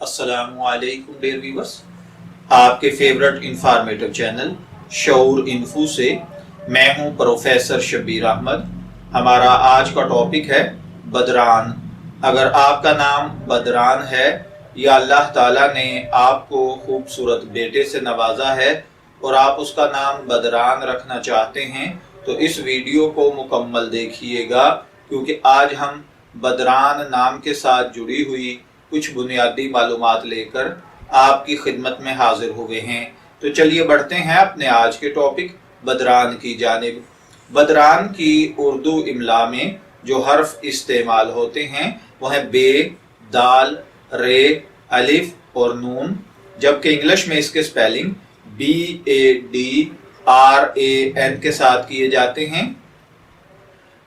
अस्सलामु अलैकुम dear viewers, आपके फेवरेट इंफॉर्मेटिव चैनल शऊर इन्फो से मैं हूं प्रोफेसर शब्बीर अहमद। हमारा आज का टॉपिक है बदरान। अगर आपका नाम बदरान है या अल्लाह ताला ने आपको खूबसूरत बेटे से नवाजा है और आप उसका नाम बदरान रखना चाहते हैं तो इस वीडियो को मुकम्मल देखिएगा, क्योंकि आज हम बदरान नाम के साथ जुड़ी हुई कुछ बुनियादी मालूमात लेकर आपकी खिदमत में हाजिर हुए हैं। तो चलिए बढ़ते हैं अपने आज के टॉपिक बदरान की जानिब। बदरान की उर्दू इमला में जो हर्फ इस्तेमाल होते हैं वह हैं बे, दाल, रे, अलिफ और नून, जबकि इंग्लिश में इसके स्पेलिंग BADRAN के साथ किए जाते हैं।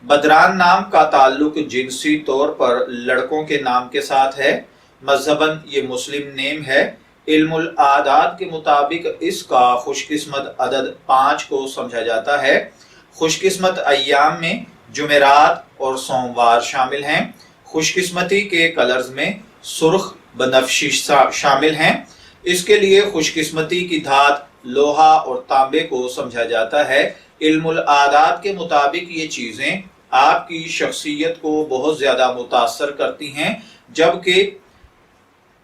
बदरान नाम का ताल्लुक जिनसी तौर पर लड़कों के नाम के साथ है। मजहबन ये मुस्लिम नेम है। इल्मुल आदात के मुताबिक इसका खुशकिस्मत अदद 5 को समझा जाता है। खुशकिस्मत अय्याम में जुमेरात और सोमवार शामिल हैं। खुशकिस्मती के कलर्स में सुर्ख बनफशी शामिल हैं। इसके लिए खुशकिस्मती की धात लोहा और तांबे को समझा जाता है। इल्मुल आदात के मुताबिक ये चीजें आपकी शख्सियत को बहुत ज्यादा मुतासर करती हैं, जबकि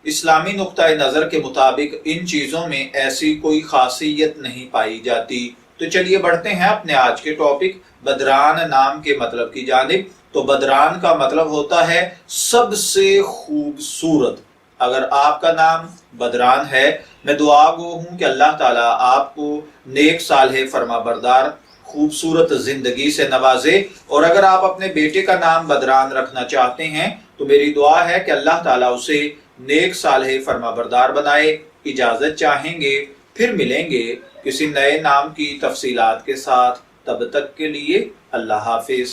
इस्लामी नुक्ता नजर के मुताबिक इन चीजों में ऐसी कोई खासियत नहीं पाई जाती। तो चलिए बढ़ते हैं अपने आज के टॉपिक बदरान नाम के मतलब की जानिब। तो बदरान का मतलब होता है सबसे खूबसूरत। अगर आपका नाम बदरान है, मैं दुआ गो हूं कि अल्लाह ताला आपको नेक सालेह फरमाबरदार खूबसूरत जिंदगी से नवाजे। और अगर आप अपने बेटे का नाम बदरान रखना चाहते हैं तो मेरी दुआ है कि अल्लाह ताला उसे नेक सालेह फरमाबरदार बनाए। इजाजत चाहेंगे, फिर मिलेंगे किसी नए नाम की तफसीलात के साथ। तब तक के लिए अल्लाह हाफिज।